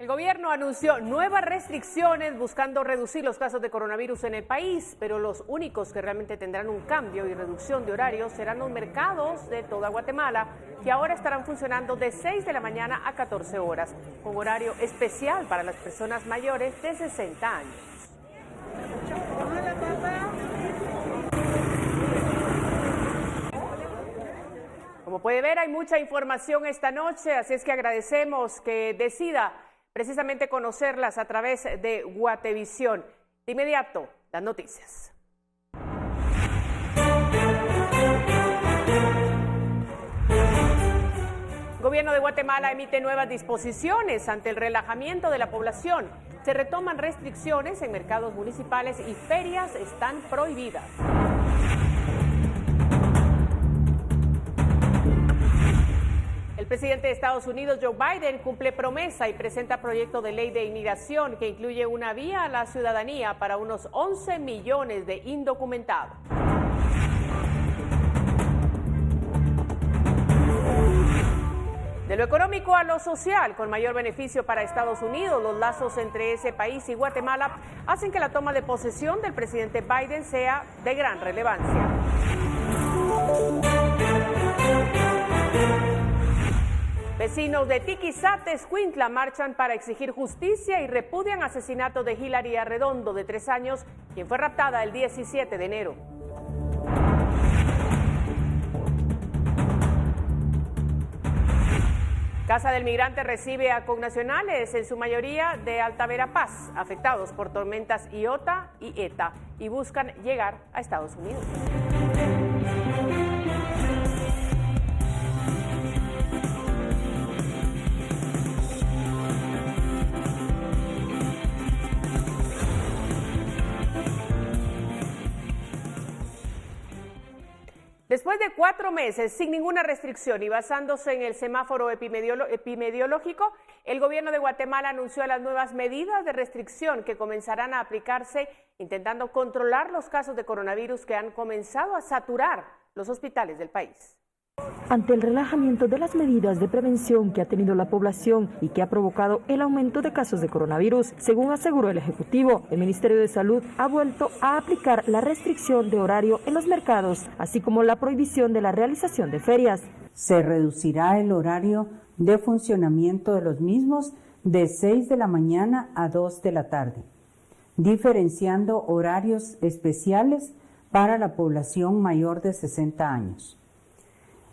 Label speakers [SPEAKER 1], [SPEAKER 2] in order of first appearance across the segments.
[SPEAKER 1] El gobierno anunció nuevas restricciones buscando reducir los casos de coronavirus en el país, pero los únicos que realmente tendrán un cambio y reducción de horarios serán los mercados de toda Guatemala, que ahora estarán funcionando de 6 de la mañana a 14 horas, con horario especial para las personas mayores de 60 años. Como puede ver, hay mucha información esta noche, así es que agradecemos que decida precisamente conocerlas a través de Guatevisión. De inmediato, las noticias. El gobierno de Guatemala emite nuevas disposiciones ante el relajamiento de la población. Se retoman restricciones en mercados municipales y ferias están prohibidas. El presidente de Estados Unidos, Joe Biden, cumple promesa y presenta proyecto de ley de inmigración que incluye una vía a la ciudadanía para unos 11 millones de indocumentados. De lo económico a lo social, con mayor beneficio para Estados Unidos, los lazos entre ese país y Guatemala hacen que la toma de posesión del presidente Biden sea de gran relevancia. Vecinos de Tiquizate, Escuintla, marchan para exigir justicia y repudian asesinato de Hilary Arredondo, de 3 años, quien fue raptada el 17 de enero. Casa del Migrante recibe a connacionales, en su mayoría de Alta Verapaz, afectados por tormentas Iota y Eta, y buscan llegar a Estados Unidos. Después de 4 meses sin ninguna restricción y basándose en el semáforo epidemiológico, el gobierno de Guatemala anunció las nuevas medidas de restricción que comenzarán a aplicarse, intentando controlar los casos de coronavirus que han comenzado a saturar los hospitales del país.
[SPEAKER 2] Ante el relajamiento de las medidas de prevención que ha tenido la población y que ha provocado el aumento de casos de coronavirus, según aseguró el Ejecutivo, el Ministerio de Salud ha vuelto a aplicar la restricción de horario en los mercados, así como la prohibición de la realización de ferias.
[SPEAKER 3] Se reducirá el horario de funcionamiento de los mismos de 6 de la mañana a 2 de la tarde, diferenciando horarios especiales para la población mayor de 60 años.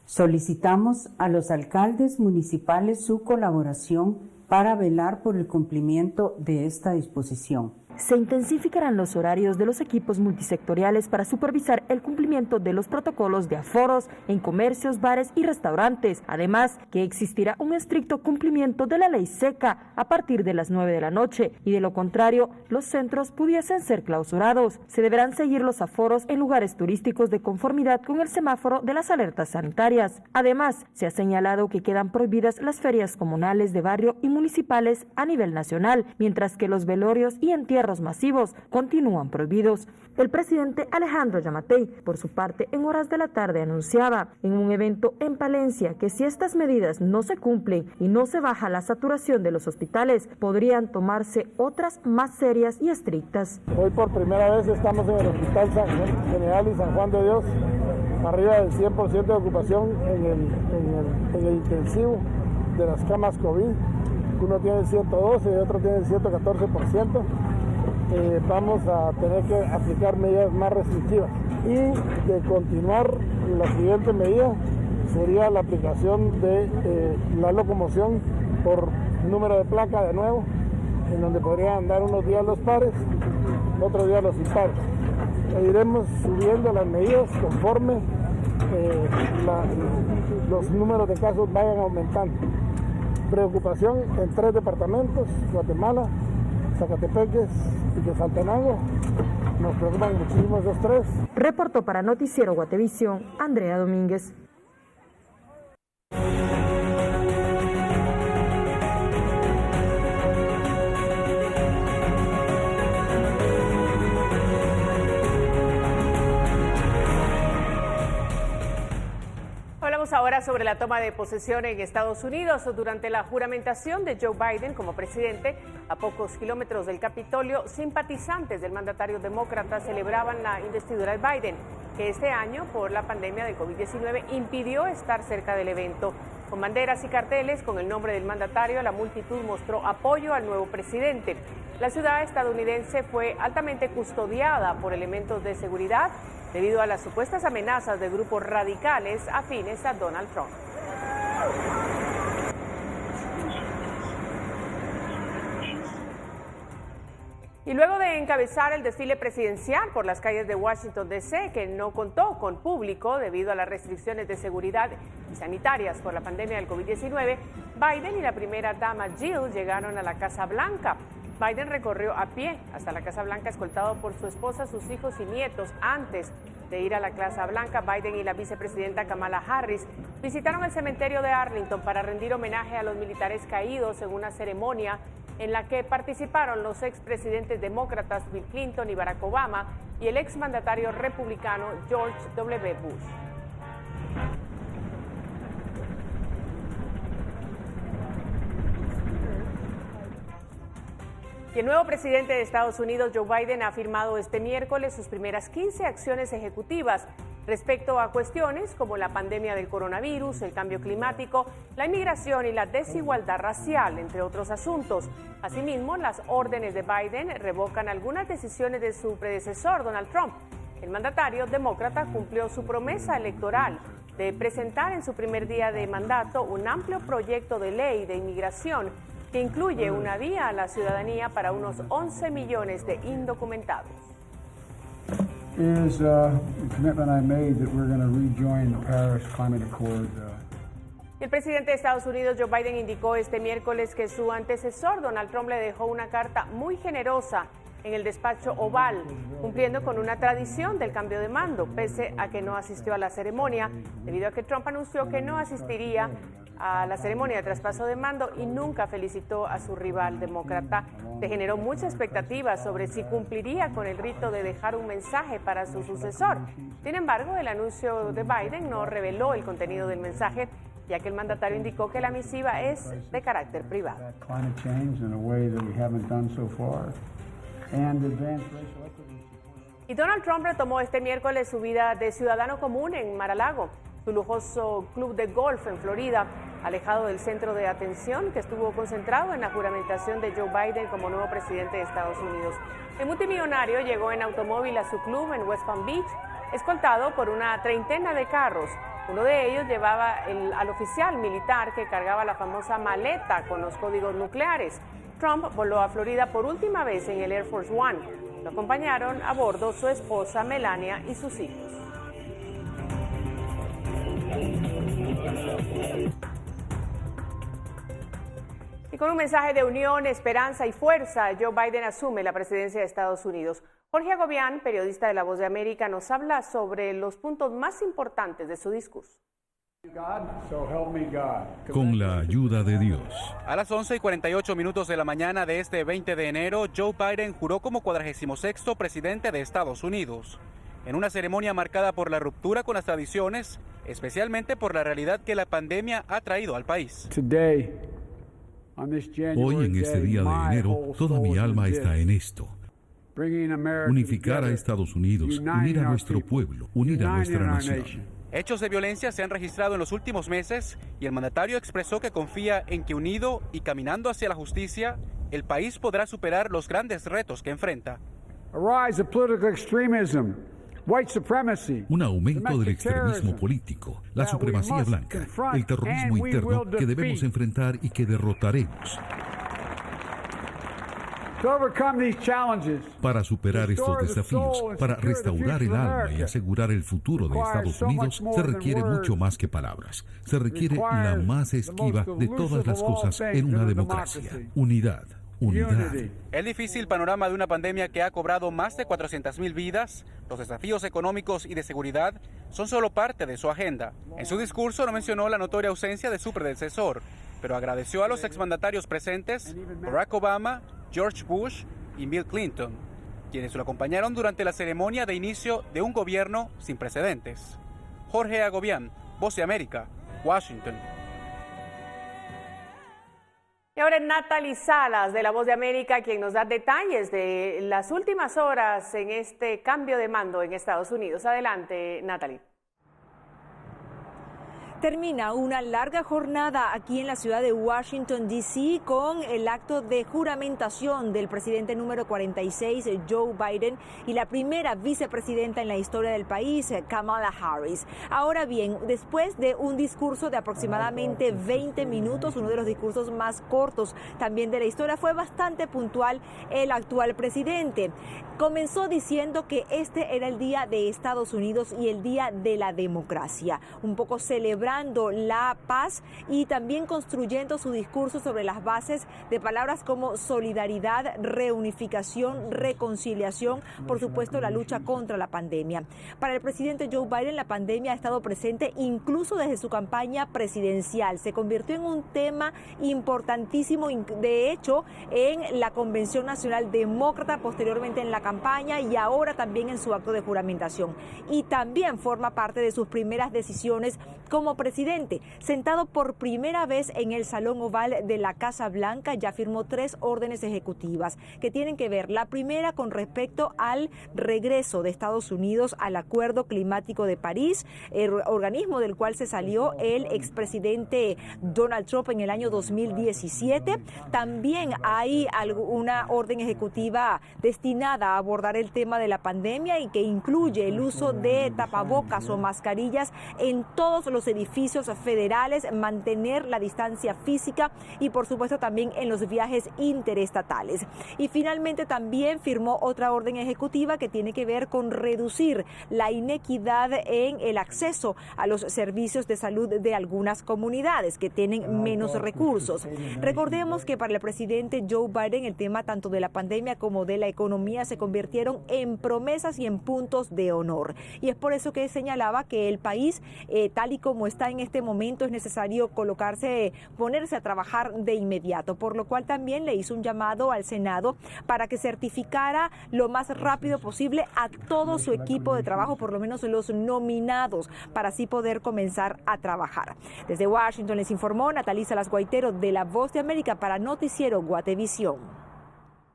[SPEAKER 3] Solicitamos a los alcaldes municipales su colaboración para velar por el cumplimiento de esta disposición.
[SPEAKER 2] Se intensificarán los horarios de los equipos multisectoriales para supervisar el cumplimiento de los protocolos de aforos en comercios, bares y restaurantes. Además, que existirá un estricto cumplimiento de la ley seca a partir de las 9 de la noche y de lo contrario, los centros pudiesen ser clausurados. Se deberán seguir los aforos en lugares turísticos de conformidad con el semáforo de las alertas sanitarias. Además, se ha señalado que quedan prohibidas las ferias comunales de barrio y municipales a nivel nacional, mientras que los velorios y entierros masivos continúan prohibidos. El presidente Alejandro Yamatei, por su parte, en horas de la tarde anunciaba en un evento en Palencia que si estas medidas no se cumplen y no se baja la saturación de los hospitales, podrían tomarse otras más serias y estrictas.
[SPEAKER 4] Hoy por primera vez estamos en el Hospital General y San Juan de Dios, arriba del 100% de ocupación en el intensivo de las camas COVID. Uno tiene el 112 y otro tiene el 114%. Vamos a tener que aplicar medidas más restrictivas y de continuar la siguiente medida sería la aplicación de la locomoción por número de placa de nuevo, en donde podrían andar unos días los pares, otros días los impares. Iremos subiendo las medidas conforme los números de casos vayan aumentando. Preocupación en 3 departamentos, Guatemala, Zacatepeques y Quetzaltenango. Nos preocupan muchísimo esos 3.
[SPEAKER 2] Reportó para Noticiero Guatevisión, Andrea Domínguez.
[SPEAKER 1] Hablamos ahora sobre la toma de posesión en Estados Unidos. Durante la juramentación de Joe Biden como presidente, a pocos kilómetros del Capitolio, simpatizantes del mandatario demócrata celebraban la investidura de Biden, que este año, por la pandemia de COVID-19, impidió estar cerca del evento. Con banderas y carteles con el nombre del mandatario, la multitud mostró apoyo al nuevo presidente. La ciudad estadounidense fue altamente custodiada por elementos de seguridad debido a las supuestas amenazas de grupos radicales afines a Donald Trump. Y luego de encabezar el desfile presidencial por las calles de Washington, D.C., que no contó con público debido a las restricciones de seguridad y sanitarias por la pandemia del COVID-19, Biden y la primera dama Jill llegaron a la Casa Blanca. Biden recorrió a pie hasta la Casa Blanca escoltado por su esposa, sus hijos y nietos. Antes de ir a la Casa Blanca, Biden y la vicepresidenta Kamala Harris visitaron el cementerio de Arlington para rendir homenaje a los militares caídos en una ceremonia en la que participaron los expresidentes demócratas Bill Clinton y Barack Obama y el exmandatario republicano George W. Bush. Y el nuevo presidente de Estados Unidos, Joe Biden, ha firmado este miércoles sus primeras 15 acciones ejecutivas respecto a cuestiones como la pandemia del coronavirus, el cambio climático, la inmigración y la desigualdad racial, entre otros asuntos. Asimismo, las órdenes de Biden revocan algunas decisiones de su predecesor, Donald Trump. El mandatario demócrata cumplió su promesa electoral de presentar en su primer día de mandato un amplio proyecto de ley de inmigración que incluye una vía a la ciudadanía para unos 11 millones de indocumentados.
[SPEAKER 5] Is a commitment I made that we're going to rejoin the Paris Climate Accord.
[SPEAKER 1] El presidente de Estados Unidos, Joe Biden, indicó este miércoles que su antecesor, Donald Trump, le dejó una carta muy generosa en el despacho Oval, cumpliendo con una tradición del cambio de mando, pese a que no asistió a la ceremonia, debido a que Trump anunció que no asistiría a la ceremonia de traspaso de mando y nunca felicitó a su rival demócrata. Se generó mucha expectativa sobre si cumpliría con el rito de dejar un mensaje para su sucesor. Sin embargo, el anuncio de Biden no reveló el contenido del mensaje, ya que el mandatario indicó que la misiva es de carácter privado. Y Donald Trump retomó este miércoles su vida de ciudadano común en Mar-a-Lago, su lujoso club de golf en Florida, alejado del centro de atención que estuvo concentrado en la juramentación de Joe Biden como nuevo presidente de Estados Unidos. El multimillonario llegó en automóvil a su club en West Palm Beach, escoltado por una treintena de carros. Uno de ellos llevaba al oficial militar que cargaba la famosa maleta con los códigos nucleares. Trump voló a Florida por última vez en el Air Force One. Lo acompañaron a bordo su esposa Melania y sus hijos. Y con un mensaje de unión, esperanza y fuerza, Joe Biden asume la presidencia de Estados Unidos. Jorge Agobián, periodista de La Voz de América, nos habla sobre los puntos más importantes de su discurso.
[SPEAKER 6] Con la ayuda de Dios.
[SPEAKER 7] A las 11:48 de la mañana de este 20 de enero, Joe Biden juró como 46º presidente de Estados Unidos. En una ceremonia marcada por la ruptura con las tradiciones, especialmente por la realidad que la pandemia ha traído al país.
[SPEAKER 6] Hoy, en este día de enero, toda mi alma está en esto. Unificar a Estados Unidos, unir a nuestro pueblo, unir a nuestra nación.
[SPEAKER 7] Hechos de violencia se han registrado en los últimos meses y el mandatario expresó que confía en que unido y caminando hacia la justicia, el país podrá superar los grandes retos que enfrenta.
[SPEAKER 6] Un aumento del extremismo político, la supremacía blanca, el terrorismo interno que debemos enfrentar y que derrotaremos. Para superar estos desafíos, para restaurar el alma y asegurar el futuro de Estados Unidos, se requiere mucho más que palabras. Se requiere la más esquiva de todas las cosas en una democracia. Unidad. Unidad.
[SPEAKER 7] El difícil panorama de una pandemia que ha cobrado más de 400,000 vidas, los desafíos económicos y de seguridad son solo parte de su agenda. En su discurso no mencionó la notoria ausencia de su predecesor, pero agradeció a los exmandatarios presentes, Barack Obama, George Bush y Bill Clinton, quienes lo acompañaron durante la ceremonia de inicio de un gobierno sin precedentes. Jorge Agobián, Voz de América, Washington.
[SPEAKER 1] Y ahora es Natalie Salas, de La Voz de América, quien nos da detalles de las últimas horas en este cambio de mando en Estados Unidos. Adelante, Natalie.
[SPEAKER 8] Termina una larga jornada aquí en la ciudad de Washington, D.C., con el acto de juramentación del presidente número 46, Joe Biden, y la primera vicepresidenta en la historia del país, Kamala Harris. Ahora bien, después de un discurso de aproximadamente 20 minutos, uno de los discursos más cortos también de la historia, fue bastante puntual el actual presidente. Comenzó diciendo que este era el día de Estados Unidos y el día de la democracia, un poco celebrando la paz y también construyendo su discurso sobre las bases de palabras como solidaridad, reunificación, reconciliación, por supuesto la lucha contra la pandemia. Para el presidente Joe Biden, la pandemia ha estado presente incluso desde su campaña presidencial. Se convirtió en un tema importantísimo, de hecho, en la Convención Nacional Demócrata, posteriormente en la campaña y ahora también en su acto de juramentación. Y también forma parte de sus primeras decisiones como presidente. Sentado por primera vez en el Salón Oval de la Casa Blanca, ya firmó 3 órdenes ejecutivas que tienen que ver. La primera con respecto al regreso de Estados Unidos al Acuerdo Climático de París, el organismo del cual se salió el expresidente Donald Trump en el año 2017. También hay una orden ejecutiva destinada a abordar el tema de la pandemia y que incluye el uso de tapabocas o mascarillas en todos los edificios federales, mantener la distancia física y por supuesto también en los viajes interestatales. Y finalmente también firmó otra orden ejecutiva que tiene que ver con reducir la inequidad en el acceso a los servicios de salud de algunas comunidades que tienen menos recursos. Recordemos que para el presidente Joe Biden el tema tanto de la pandemia como de la economía se convirtieron en promesas y en puntos de honor. Y es por eso que señalaba que el país, tal y como está en este momento, es necesario ponerse a trabajar de inmediato, por lo cual también le hizo un llamado al Senado para que certificara lo más rápido posible a todo su equipo de trabajo, por lo menos los nominados, para así poder comenzar a trabajar. Desde Washington les informó Natalie Salas Guaitero, de La Voz de América, para Noticiero Guatevisión.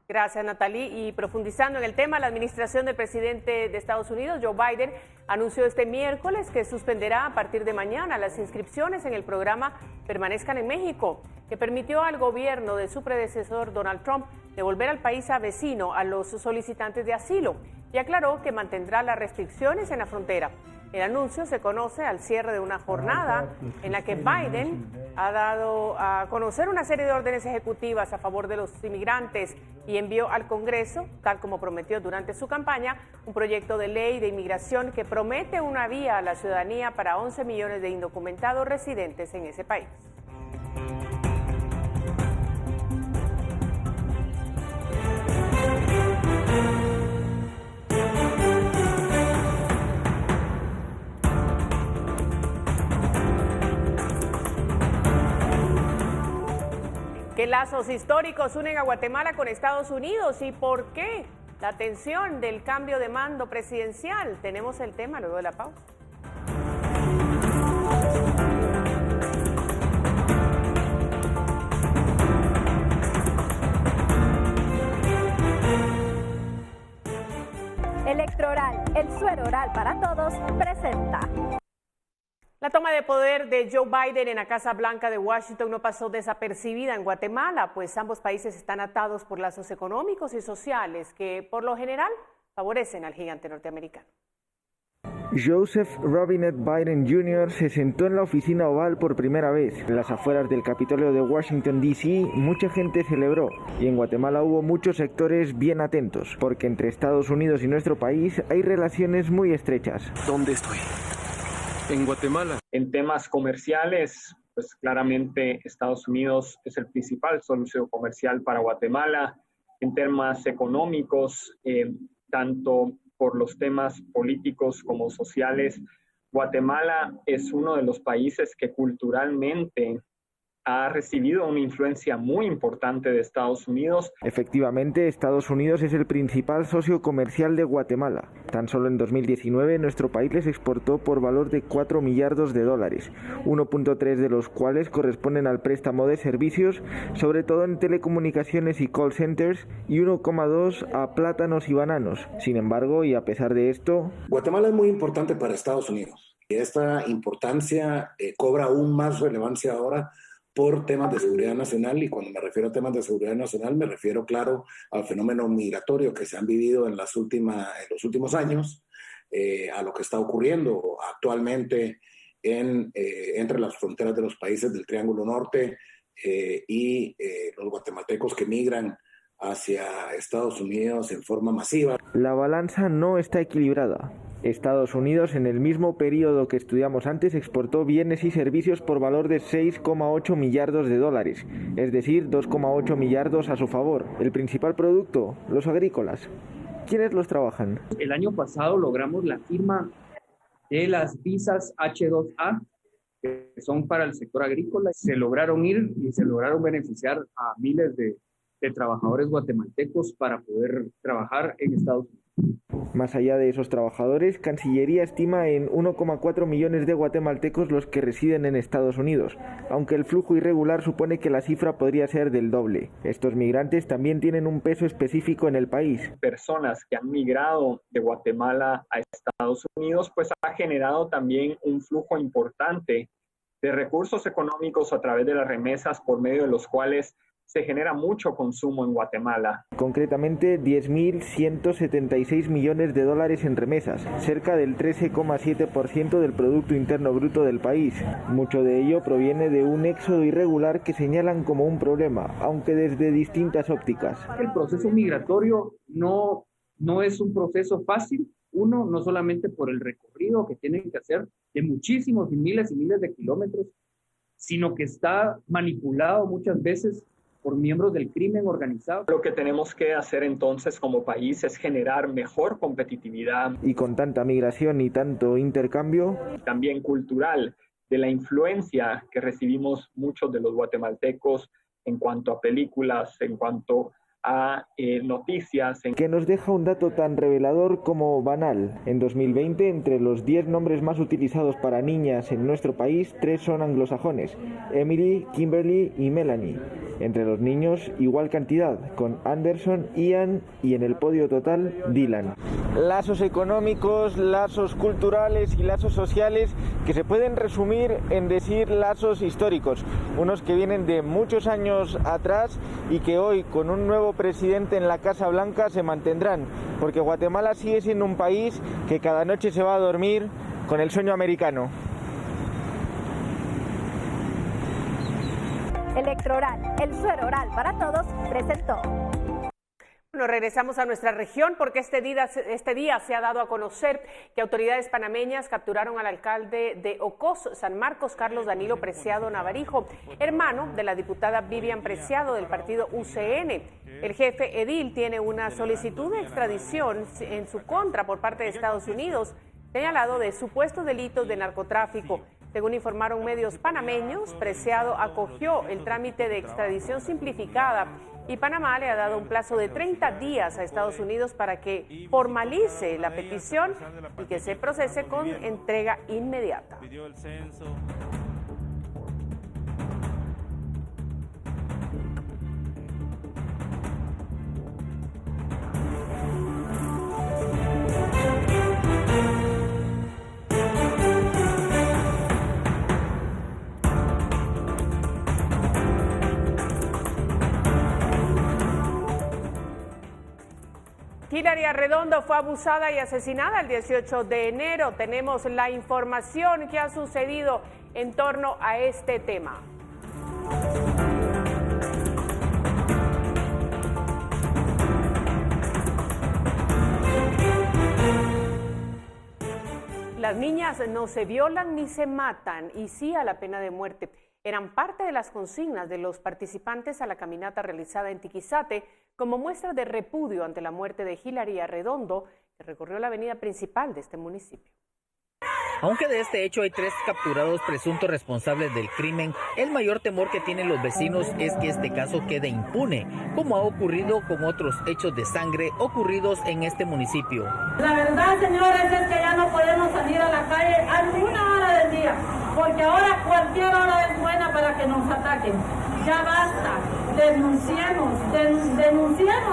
[SPEAKER 1] Gracias, Natalie. Y profundizando en el tema, la administración del presidente de Estados Unidos, Joe Biden, anunció este miércoles que suspenderá a partir de mañana las inscripciones en el programa Permanezcan en México, que permitió al gobierno de su predecesor, Donald Trump, devolver al país vecino a los solicitantes de asilo, y aclaró que mantendrá las restricciones en la frontera. El anuncio se conoce al cierre de una jornada en la que Biden ha dado a conocer una serie de órdenes ejecutivas a favor de los inmigrantes y envió al Congreso, tal como prometió durante su campaña, un proyecto de ley de inmigración que promete una vía a la ciudadanía para 11 millones de indocumentados residentes en ese país. ¿Qué lazos históricos unen a Guatemala con Estados Unidos y por qué la tensión del cambio de mando presidencial? Tenemos el tema luego de la pausa.
[SPEAKER 9] Electroral, el suero oral para todos, presenta.
[SPEAKER 1] La toma de poder de Joe Biden en la Casa Blanca de Washington no pasó desapercibida en Guatemala, pues ambos países están atados por lazos económicos y sociales que, por lo general, favorecen al gigante norteamericano.
[SPEAKER 10] Joseph Robinette Biden Jr. se sentó en la oficina oval por primera vez. En las afueras del Capitolio de Washington, D.C., mucha gente celebró. Y en Guatemala hubo muchos sectores bien atentos, porque entre Estados Unidos y nuestro país hay relaciones muy estrechas.
[SPEAKER 11] ¿Dónde estoy? En Guatemala.
[SPEAKER 12] En temas comerciales, pues claramente Estados Unidos es el principal socio comercial para Guatemala. En temas económicos, tanto por los temas políticos como sociales, Guatemala es uno de los países que culturalmente ha recibido una influencia muy importante de Estados Unidos.
[SPEAKER 10] Efectivamente, Estados Unidos es el principal socio comercial de Guatemala. Tan solo en 2019 nuestro país les exportó por valor de 4 millardos de dólares, 1.3 de los cuales corresponden al préstamo de servicios, sobre todo en telecomunicaciones y call centers, y 1,2 a plátanos y bananos. Sin embargo, y a pesar de esto,
[SPEAKER 13] Guatemala es muy importante para Estados Unidos. Esta importancia cobra aún más relevancia ahora por temas de seguridad nacional, y cuando me refiero a temas de seguridad nacional me refiero, claro, al fenómeno migratorio que se han vivido en los últimos años, a lo que está ocurriendo actualmente entre las fronteras de los países del Triángulo Norte y los guatemaltecos que migran hacia Estados Unidos en forma masiva.
[SPEAKER 10] La balanza no está equilibrada. Estados Unidos, en el mismo periodo que estudiamos antes, exportó bienes y servicios por valor de 6,8 millardos de dólares, es decir, 2,8 millardos a su favor. El principal producto, los agrícolas. ¿Quiénes los trabajan?
[SPEAKER 14] El año pasado logramos la firma de las visas H2A, que son para el sector agrícola. Se lograron ir y se lograron beneficiar a miles de trabajadores guatemaltecos para poder trabajar en Estados Unidos.
[SPEAKER 10] Más allá de esos trabajadores, Cancillería estima en 1,4 millones de guatemaltecos los que residen en Estados Unidos, aunque el flujo irregular supone que la cifra podría ser del doble. Estos migrantes también tienen un peso específico en el país.
[SPEAKER 12] Personas que han migrado de Guatemala a Estados Unidos, pues ha generado también un flujo importante de recursos económicos a través de las remesas, por medio de los cuales se genera mucho consumo en Guatemala.
[SPEAKER 10] Concretamente, 10.176 millones de dólares en remesas, cerca del 13,7% del Producto Interno Bruto del país. Mucho de ello proviene de un éxodo irregular que señalan como un problema, aunque desde distintas ópticas.
[SPEAKER 14] El proceso migratorio no es un proceso fácil. Uno, no solamente por el recorrido que tienen que hacer de muchísimos y miles de kilómetros, sino que está manipulado muchas veces por miembros del crimen organizado.
[SPEAKER 12] Lo que tenemos que hacer entonces como país es generar mejor competitividad.
[SPEAKER 10] Y con tanta migración y tanto intercambio,
[SPEAKER 12] también cultural, de la influencia que recibimos muchos de los guatemaltecos en cuanto a películas, en cuanto a noticias.
[SPEAKER 10] Que nos deja un dato tan revelador como banal. En 2020, entre los 10 nombres más utilizados para niñas en nuestro país, 3 son anglosajones: Emily, Kimberly y Melanie. Entre los niños, igual cantidad, con Anderson, Ian y en el podio total, Dylan. Lazos económicos, lazos culturales y lazos sociales que se pueden resumir en decir lazos históricos, unos que vienen de muchos años atrás y que hoy, con un nuevo presidente en la Casa Blanca, se mantendrán, porque Guatemala sigue siendo un país que cada noche se va a dormir con el sueño americano.
[SPEAKER 9] Electroral, el suero oral para todos, presentó.
[SPEAKER 1] Bueno, regresamos a nuestra región porque este día se ha dado a conocer que autoridades panameñas capturaron al alcalde de Ocós, San Marcos, Carlos Danilo Preciado Navarijo, hermano de la diputada Vivian Preciado del partido UCN. El jefe edil tiene una solicitud de extradición en su contra por parte de Estados Unidos, señalado de supuestos delitos de narcotráfico. Según informaron medios panameños, Preciado acogió el trámite de extradición simplificada y Panamá le ha dado un plazo de 30 días a Estados Unidos para que formalice la petición y que se procese con entrega inmediata. Hillary Arredondo fue abusada y asesinada el 18 de enero. Tenemos la información que ha sucedido en torno a este tema. Las niñas no se violan ni se matan, y sí a la pena de muerte. Eran parte de las consignas de los participantes a la caminata realizada en Tiquizate como muestra de repudio ante la muerte de Hillary Arredondo, que recorrió la avenida principal de este municipio.
[SPEAKER 15] Aunque de este hecho hay 3 capturados presuntos responsables del crimen, el mayor temor que tienen los vecinos es que este caso quede impune, como ha ocurrido con otros hechos de sangre ocurridos en este municipio.
[SPEAKER 16] La verdad, señores, es que ya no podemos salir a la calle a ninguna hora del día, porque ahora cualquier hora es buena para que nos ataquen. Ya basta, denunciemos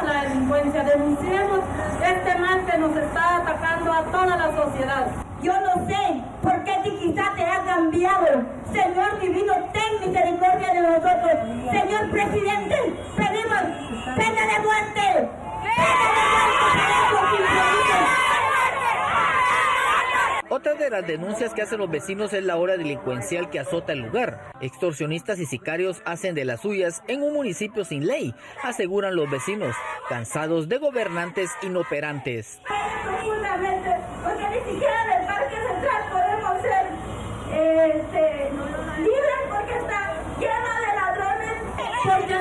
[SPEAKER 16] la delincuencia, denunciemos este mal que nos está atacando a toda la sociedad.
[SPEAKER 17] Yo no sé por qué Tiquizate ha cambiado. Señor divino, ten misericordia de nosotros. Señor presidente, pedimos pena de muerte.
[SPEAKER 15] Otra de las denuncias que hacen los vecinos es la ola delincuencial que azota el lugar. Extorsionistas y sicarios hacen de las suyas en un municipio sin ley, aseguran los vecinos, cansados de gobernantes inoperantes.
[SPEAKER 17] Profundamente, porque ni siquiera en el Parque Central podemos ser libres porque está lleno de ladrones.
[SPEAKER 16] Porque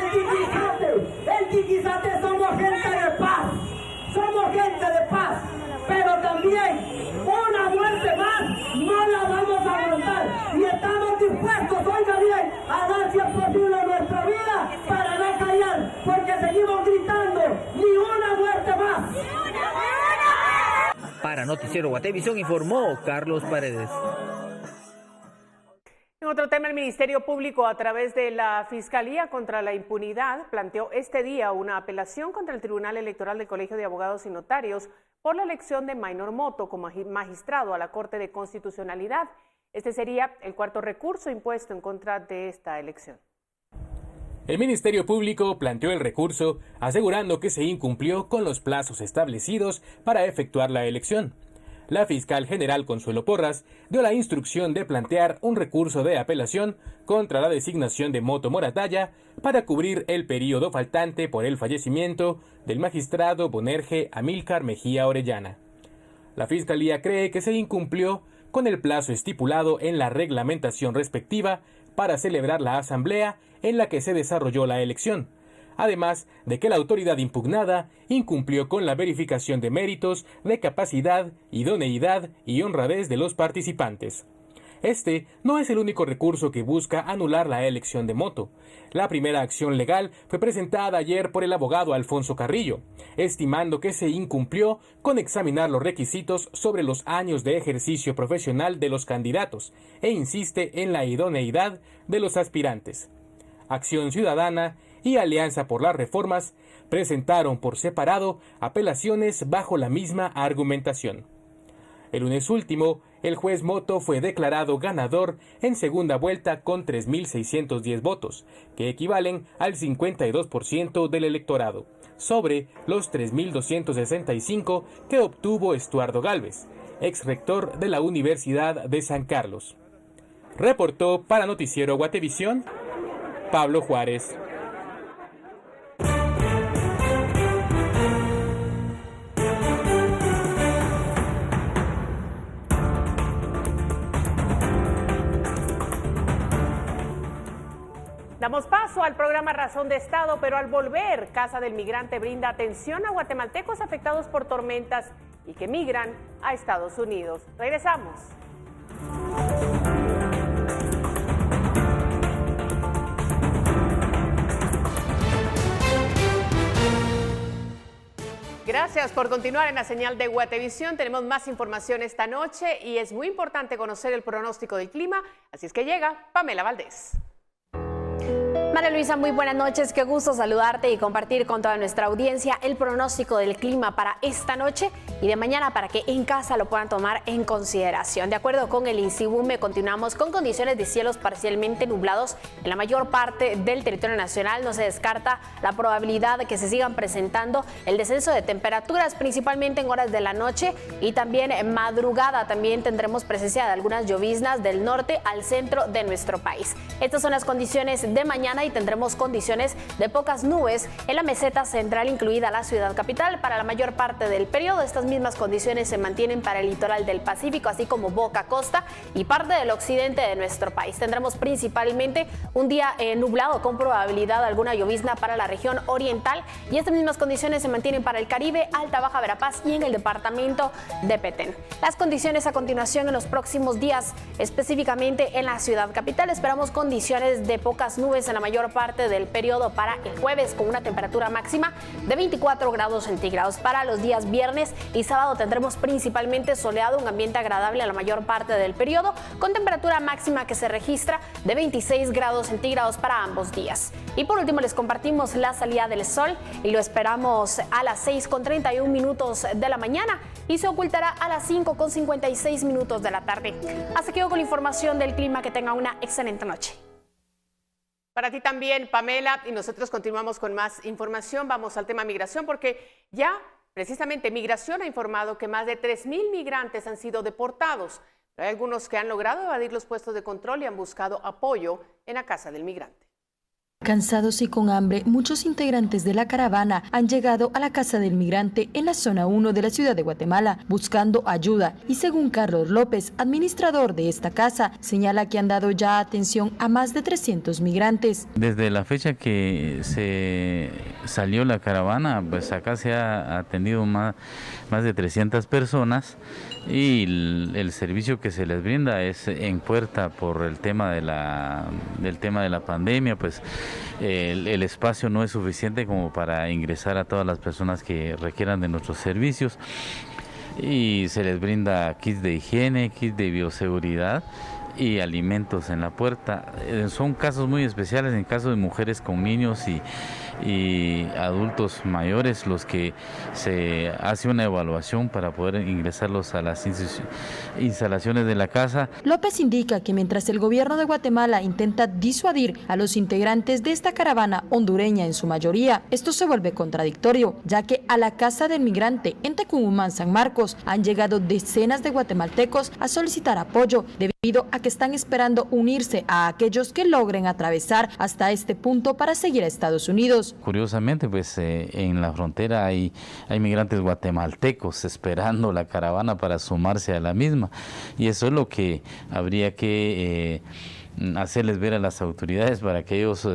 [SPEAKER 16] el Tiquizate somos gente de paz, pero también una muerte más no la vamos a aguantar y estamos dispuestos, oiga bien, a dar si es posible nuestra vida para no callar, porque seguimos gritando, ni una muerte más.
[SPEAKER 15] Para Noticiero Guatevisión informó Carlos Paredes.
[SPEAKER 1] En otro tema, el Ministerio Público, a través de la Fiscalía contra la Impunidad, planteó este día una apelación contra el Tribunal Electoral del Colegio de Abogados y Notarios por la elección de Maynor Motto como magistrado a la Corte de Constitucionalidad. Este sería el 4º recurso impuesto en contra de esta elección.
[SPEAKER 18] El Ministerio Público planteó el recurso asegurando que se incumplió con los plazos establecidos para efectuar la elección. La fiscal general Consuelo Porras dio la instrucción de plantear un recurso de apelación contra la designación de Motto Moratalla para cubrir el período faltante por el fallecimiento del magistrado Bonerge Amílcar Mejía Orellana. La fiscalía cree que se incumplió con el plazo estipulado en la reglamentación respectiva para celebrar la asamblea en la que se desarrolló la elección, además de que la autoridad impugnada incumplió con la verificación de méritos, de capacidad, idoneidad y honradez de los participantes. Este no es el único recurso que busca anular la elección de Motto. La primera acción legal fue presentada ayer por el abogado Alfonso Carrillo, estimando que se incumplió con examinar los requisitos sobre los años de ejercicio profesional de los candidatos e insiste en la idoneidad de los aspirantes. Acción Ciudadana y Alianza por las Reformas presentaron por separado apelaciones bajo la misma argumentación. El lunes último, el juez Motto fue declarado ganador en segunda vuelta con 3.610 votos, que equivalen al 52% del electorado, sobre los 3.265 que obtuvo Estuardo Gálvez, ex rector de la Universidad de San Carlos. Reportó para Noticiero Guatevisión, Pablo Juárez.
[SPEAKER 1] Damos paso al programa Razón de Estado, pero al volver, Casa del Migrante brinda atención a guatemaltecos afectados por tormentas y que migran a Estados Unidos. Regresamos. Gracias por continuar en la señal de Guatevisión. Tenemos más información esta noche y es muy importante conocer el pronóstico del clima, así es que llega Pamela Valdés.
[SPEAKER 19] María Luisa, muy buenas noches, qué gusto saludarte y compartir con toda nuestra audiencia el pronóstico del clima para esta noche y de mañana para que en casa lo puedan tomar en consideración. De acuerdo con el INSIBUME, continuamos con condiciones de cielos parcialmente nublados en la mayor parte del territorio nacional. No se descarta la probabilidad de que se sigan presentando el descenso de temperaturas, principalmente en horas de la noche y también en madrugada. También tendremos presencia de algunas lloviznas del norte al centro de nuestro país. Estas son las condiciones de mañana mañana y tendremos condiciones de pocas nubes en la meseta central, incluida la ciudad capital. Para la mayor parte del periodo, estas mismas condiciones se mantienen para el litoral del Pacífico, así como Boca Costa y parte del occidente de nuestro país. Tendremos principalmente un día nublado con probabilidad de alguna llovizna para la región oriental, y estas mismas condiciones se mantienen para el Caribe, Alta Baja Verapaz y en el departamento de Petén. Las condiciones a continuación en los próximos días, específicamente en la ciudad capital, esperamos condiciones de pocas nubes en la mayor parte del periodo para el jueves, con una temperatura máxima de 24 grados centígrados. Para los días viernes y sábado tendremos principalmente soleado, un ambiente agradable a la mayor parte del periodo, con temperatura máxima que se registra de 26 grados centígrados para ambos días. Y por último les compartimos la salida del sol, y lo esperamos a las 6:31 de la mañana y se ocultará a las 5:56 de la tarde. Hasta aquí con la información del clima. Que tenga una excelente noche.
[SPEAKER 1] Para ti también, Pamela, y nosotros continuamos con más información. Vamos al tema migración, porque ya precisamente Migración ha informado que más de 3,000 migrantes han sido deportados. Pero hay algunos que han logrado evadir los puestos de control y han buscado apoyo en la casa del migrante.
[SPEAKER 2] Cansados y con hambre, muchos integrantes de la caravana han llegado a la casa del migrante en la zona 1 de la ciudad de Guatemala buscando ayuda, y según Carlos López, administrador de esta casa, señala que han dado ya atención a más de 300 migrantes.
[SPEAKER 20] Desde la fecha que se salió la caravana, pues acá se ha atendido más de 300 personas, y el servicio que se les brinda es en puerta por el tema de la pandemia. Pues el espacio no es suficiente como para ingresar a todas las personas que requieran de nuestros servicios, y se les brinda kits de higiene, kits de bioseguridad y alimentos en la puerta. Son casos muy especiales, en caso de mujeres con niños y adultos mayores, los que se hace una evaluación para poder ingresarlos a las instalaciones de la casa.
[SPEAKER 2] López indica que mientras el gobierno de Guatemala intenta disuadir a los integrantes de esta caravana hondureña en su mayoría, esto se vuelve contradictorio, ya que a la casa del migrante en Tecumumán, San Marcos, han llegado decenas de guatemaltecos a solicitar apoyo debido a que están esperando unirse a aquellos que logren atravesar hasta este punto para seguir a Estados Unidos.
[SPEAKER 20] Curiosamente, pues en la frontera hay migrantes guatemaltecos esperando la caravana para sumarse a la misma, y eso es lo que habría que hacerles ver a las autoridades para que ellos,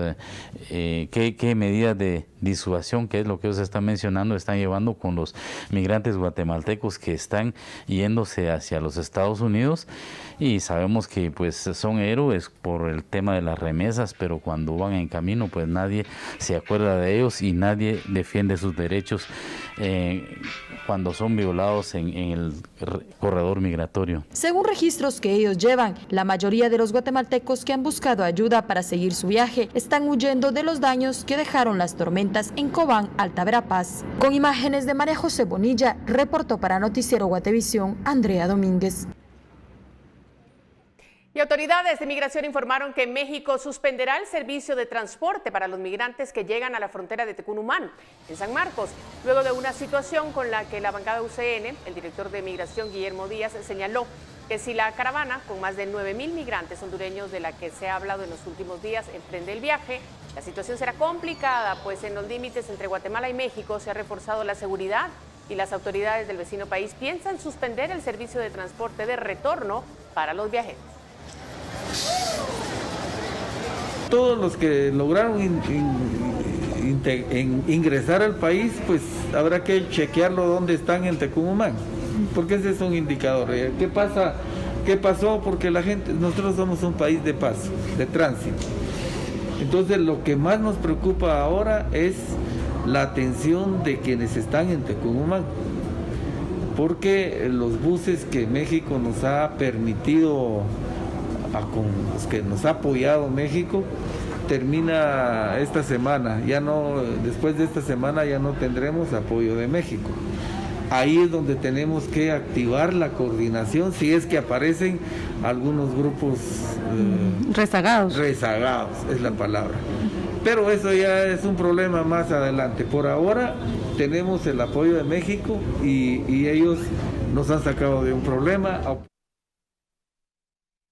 [SPEAKER 20] qué medidas de disuasión, que es lo que ellos están mencionando, están llevando con los migrantes guatemaltecos que están yéndose hacia los Estados Unidos. Y sabemos que pues son héroes por el tema de las remesas, pero cuando van en camino pues nadie se acuerda de ellos y nadie defiende sus derechos cuando son violados en el corredor migratorio.
[SPEAKER 2] Según registros que ellos llevan, la mayoría de los guatemaltecos que han buscado ayuda para seguir su viaje están huyendo de los daños que dejaron las tormentas en Cobán, Alta Verapaz. Con imágenes de María José Bonilla, reportó para Noticiero Guatevisión, Andrea Domínguez.
[SPEAKER 1] Y autoridades de migración informaron que México suspenderá el servicio de transporte para los migrantes que llegan a la frontera de Tecunumán, en San Marcos, luego de una situación con la que la bancada UCN, el director de migración Guillermo Díaz, señaló que si la caravana con más de 9,000 migrantes hondureños de la que se ha hablado en los últimos días emprende el viaje, la situación será complicada, pues en los límites entre Guatemala y México se ha reforzado la seguridad y las autoridades del vecino país piensan suspender el servicio de transporte de retorno para los viajeros.
[SPEAKER 21] Todos los que lograron ingresar al país, pues habrá que chequearlo dónde están en Tecumumán, porque ese es un indicador. ¿Qué pasa? ¿Qué pasó? Porque nosotros somos un país de paso, de tránsito. Entonces lo que más nos preocupa ahora es la atención de quienes están en Tecumumán, porque los buses que México nos ha permitido, con los que nos ha apoyado México, termina esta semana. Después de esta semana ya no tendremos apoyo de México. Ahí es donde tenemos que activar la coordinación si es que aparecen algunos grupos rezagados es la palabra. Pero eso ya es un problema más adelante. Por ahora tenemos el apoyo de México y ellos nos han sacado de un problema.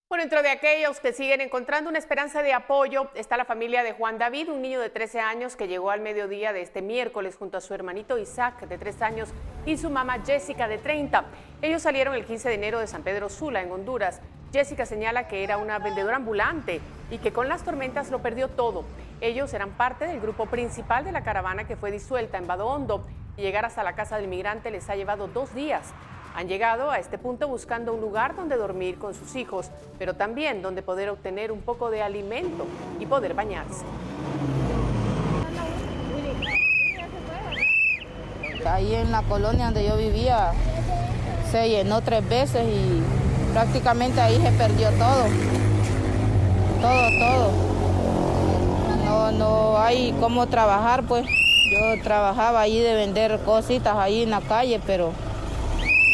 [SPEAKER 1] Bueno, dentro de aquellos que siguen encontrando una esperanza de apoyo está la familia de Juan David, un niño de 13 años que llegó al mediodía de este miércoles junto a su hermanito Isaac, de 3 años, y su mamá Jessica, de 30. Ellos salieron el 15 de enero de San Pedro Sula, en Honduras. Jessica señala que era una vendedora ambulante y que con las tormentas lo perdió todo. Ellos eran parte del grupo principal de la caravana que fue disuelta en Vado Hondo, y llegar hasta la casa del migrante les ha llevado 2 días. Han llegado a este punto buscando un lugar donde dormir con sus hijos, pero también donde poder obtener un poco de alimento y poder bañarse.
[SPEAKER 3] Ahí en la colonia donde yo vivía se llenó 3 veces y prácticamente ahí se perdió todo. No hay cómo trabajar, pues. Yo trabajaba ahí de vender cositas ahí en la calle, pero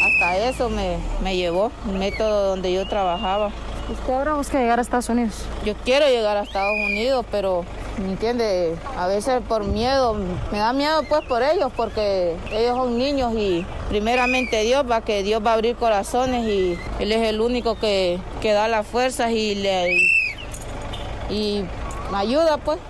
[SPEAKER 3] hasta eso me llevó el método donde yo trabajaba.
[SPEAKER 22] ¿Usted ahora busca llegar a Estados Unidos?
[SPEAKER 3] Yo quiero llegar a Estados Unidos, pero, ¿me entiende? A veces por miedo, me da miedo pues por ellos, porque ellos son niños y primeramente Dios va a abrir corazones y Él es el único que da las fuerzas y me ayuda pues.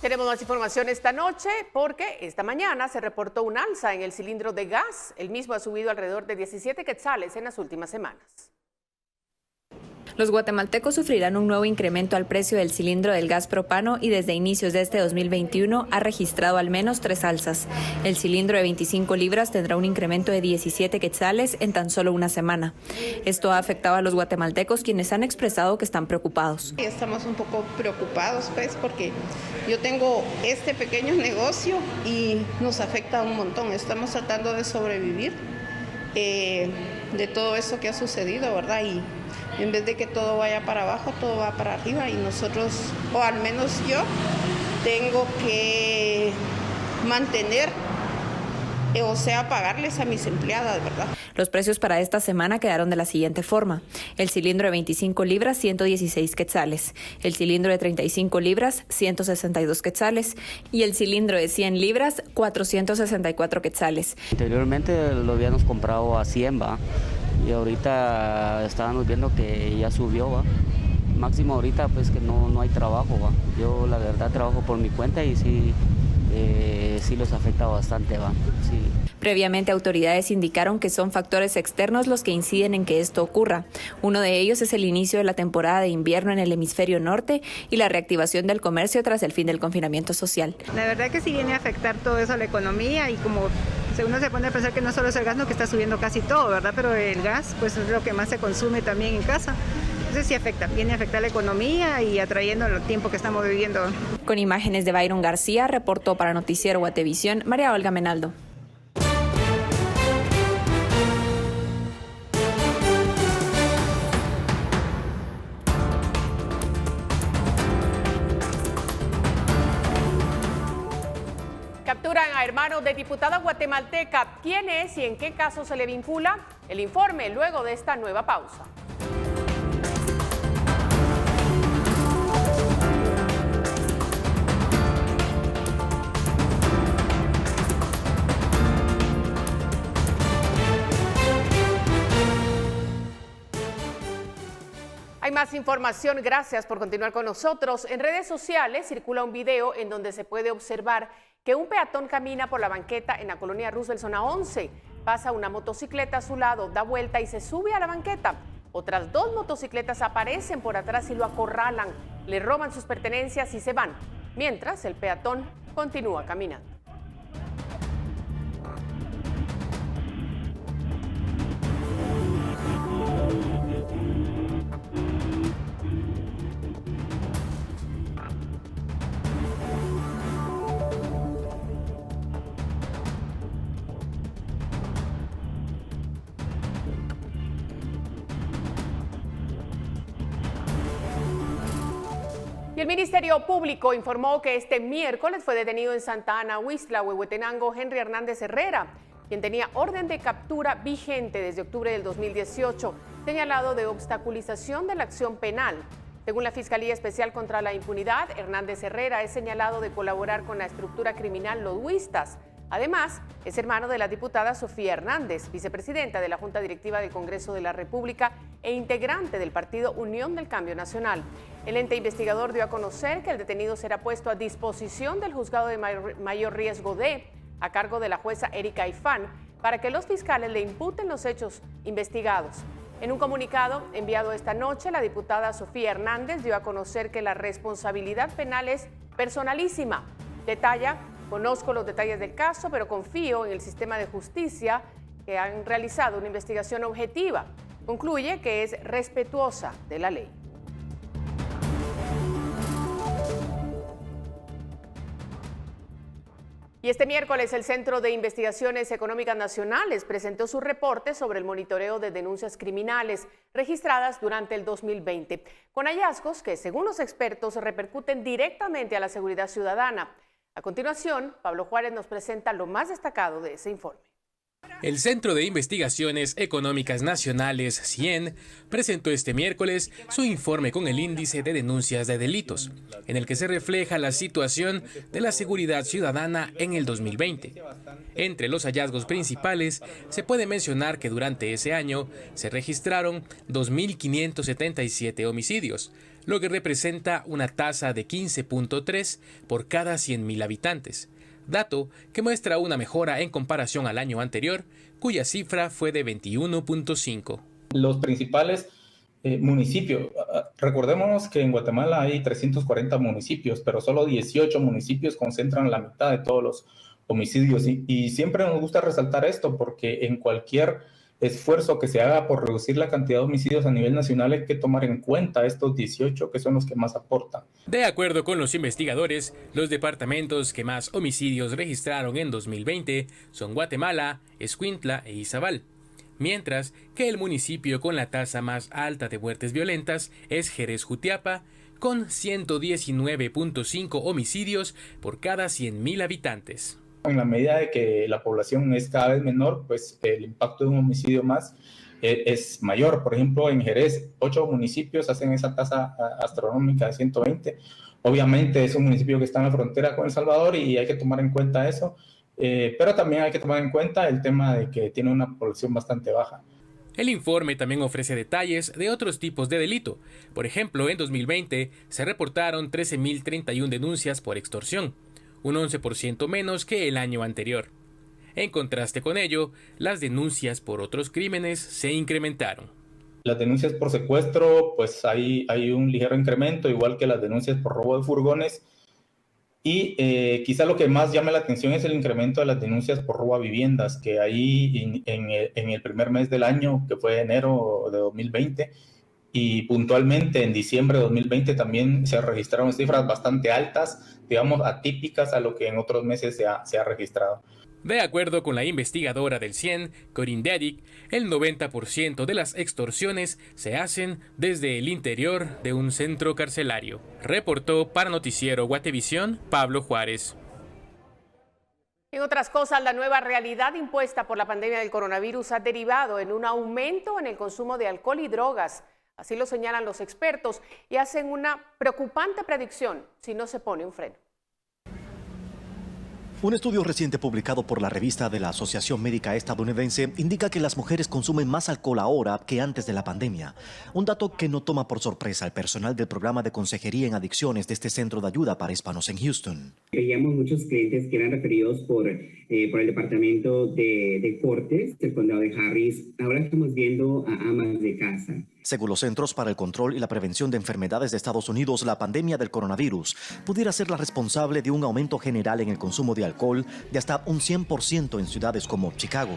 [SPEAKER 1] Tenemos más información esta noche porque esta mañana se reportó un alza en el cilindro de gas. El mismo ha subido alrededor de 17 quetzales en las últimas semanas.
[SPEAKER 23] Los guatemaltecos sufrirán un nuevo incremento al precio del cilindro del gas propano y desde inicios de este 2021 ha registrado al menos 3 alzas. El cilindro de 25 libras tendrá un incremento de 17 quetzales en tan solo una semana. Esto ha afectado a los guatemaltecos, quienes han expresado que están preocupados.
[SPEAKER 24] Estamos un poco preocupados pues porque yo tengo este pequeño negocio y nos afecta un montón. Estamos tratando de sobrevivir de todo eso que ha sucedido, ¿verdad? Y en vez de que todo vaya para abajo, todo va para arriba y nosotros, o al menos yo, tengo que mantener, o sea, pagarles a mis empleadas, ¿verdad?
[SPEAKER 23] Los precios para esta semana quedaron de la siguiente forma. El cilindro de 25 libras, 116 quetzales. El cilindro de 35 libras, 162 quetzales. Y el cilindro de 100 libras, 464 quetzales.
[SPEAKER 25] Anteriormente lo habíamos comprado a 100, ¿va? Y ahorita estábamos viendo que ya subió, ¿va? Máximo ahorita pues que no hay trabajo, ¿va? Yo la verdad trabajo por mi cuenta y sí los afecta bastante, ¿va? Sí.
[SPEAKER 23] Previamente, autoridades indicaron que son factores externos los que inciden en que esto ocurra. Uno de ellos es el inicio de la temporada de invierno en el hemisferio norte y la reactivación del comercio tras el fin del confinamiento social.
[SPEAKER 26] La verdad que sí viene a afectar todo eso a la economía y como uno se pone a pensar que no solo es el gas, no, que está subiendo casi todo, ¿verdad? Pero el gas pues es lo que más se consume también en casa. Entonces sí viene a afectar la economía y atrayendo el tiempo que estamos viviendo.
[SPEAKER 23] Con imágenes de Byron García, reportó para Noticiero Guatevisión, María Olga Menaldo.
[SPEAKER 1] Capturan a hermanos de diputada guatemalteca. ¿Quién es y en qué caso se le vincula? El informe luego de esta nueva pausa. Hay más información, gracias por continuar con nosotros. En redes sociales circula un video en donde se puede observar que un peatón camina por la banqueta en la colonia Roosevelt, zona 11. Pasa una motocicleta a su lado, da vuelta y se sube a la banqueta. Otras 2 motocicletas aparecen por atrás y lo acorralan, le roban sus pertenencias y se van, mientras el peatón continúa caminando. Y el Ministerio Público informó que este miércoles fue detenido en Santa Ana, Huistla, Huehuetenango, Henry Hernández Herrera, quien tenía orden de captura vigente desde octubre del 2018, señalado de obstaculización de la acción penal. Según la Fiscalía Especial contra la Impunidad, Hernández Herrera es señalado de colaborar con la estructura criminal Loduistas. Además, es hermano de la diputada Sofía Hernández, vicepresidenta de la Junta Directiva del Congreso de la República e integrante del partido Unión del Cambio Nacional. El ente investigador dio a conocer que el detenido será puesto a disposición del juzgado de mayor riesgo D, a cargo de la jueza Erika Ifán, para que los fiscales le imputen los hechos investigados. En un comunicado enviado esta noche, la diputada Sofía Hernández dio a conocer que la responsabilidad penal es personalísima. Detalla: conozco los detalles del caso, pero confío en el sistema de justicia que han realizado una investigación objetiva. Concluye que es respetuosa de la ley. Y este miércoles el Centro de Investigaciones Económicas Nacionales presentó su reporte sobre el monitoreo de denuncias criminales registradas durante el 2020, con hallazgos que, según los expertos, repercuten directamente a la seguridad ciudadana. A continuación, Pablo Juárez nos presenta lo más destacado de ese informe.
[SPEAKER 18] El Centro de Investigaciones Económicas Nacionales, CIEN, presentó este miércoles su informe con el índice de denuncias de delitos, en el que se refleja la situación de la seguridad ciudadana en el 2020. Entre los hallazgos principales, se puede mencionar que durante ese año se registraron 2.577 homicidios, lo que representa una tasa de 15.3 por cada 100.000 habitantes. Dato que muestra una mejora en comparación al año anterior, cuya cifra fue de 21.5.
[SPEAKER 4] Los principales municipios, recordemos que en Guatemala hay 340 municipios, pero solo 18 municipios concentran la mitad de todos los homicidios. Y siempre nos gusta resaltar esto porque en cualquier esfuerzo que se haga por reducir la cantidad de homicidios a nivel nacional hay que tomar en cuenta estos 18 que son los que más aportan.
[SPEAKER 18] De acuerdo con los investigadores, los departamentos que más homicidios registraron en 2020 son Guatemala, Escuintla e Izabal, mientras que el municipio con la tasa más alta de muertes violentas es Jerez Jutiapa, con 119.5 homicidios por cada 100.000 habitantes.
[SPEAKER 4] En la medida de que la población es cada vez menor, pues el impacto de un homicidio más es mayor. Por ejemplo, en Jerez, 8 municipios hacen esa tasa astronómica de 120. Obviamente es un municipio que está en la frontera con El Salvador y hay que tomar en cuenta eso, pero también hay que tomar en cuenta el tema de que tiene una población bastante baja.
[SPEAKER 18] El informe también ofrece detalles de otros tipos de delito. Por ejemplo, en 2020 se reportaron 13.031 denuncias por extorsión, un 11% menos que el año anterior. En contraste con ello, las denuncias por otros crímenes se incrementaron.
[SPEAKER 4] Las denuncias por secuestro, pues hay un ligero incremento, igual que las denuncias por robo de furgones. Y quizá lo que más llama la atención es el incremento de las denuncias por robo a viviendas, que ahí en el primer mes del año, que fue enero de 2020, y puntualmente en diciembre de 2020 también se registraron cifras bastante altas, digamos atípicas a lo que en otros meses se ha registrado.
[SPEAKER 18] De acuerdo con la investigadora del CIEN, Corinne Dedic, el 90% de las extorsiones se hacen desde el interior de un centro carcelario. Reportó para Noticiero Guatevisión, Pablo Juárez.
[SPEAKER 1] En otras cosas, la nueva realidad impuesta por la pandemia del coronavirus ha derivado en un aumento en el consumo de alcohol y drogas. Así lo señalan los expertos y hacen una preocupante predicción si no se pone un freno.
[SPEAKER 5] Un estudio reciente publicado por la revista de la Asociación Médica Estadounidense indica que las mujeres consumen más alcohol ahora que antes de la pandemia. Un dato que no toma por sorpresa al personal del programa de consejería en adicciones de este centro de ayuda para hispanos en Houston.
[SPEAKER 6] Veíamos muchos clientes que eran referidos por el departamento de cortes del condado de Harris. Ahora estamos viendo a amas de casa.
[SPEAKER 5] Según los Centros para el Control y la Prevención de Enfermedades de Estados Unidos, la pandemia del coronavirus pudiera ser la responsable de un aumento general en el consumo de alcohol de hasta un 100% en ciudades como Chicago.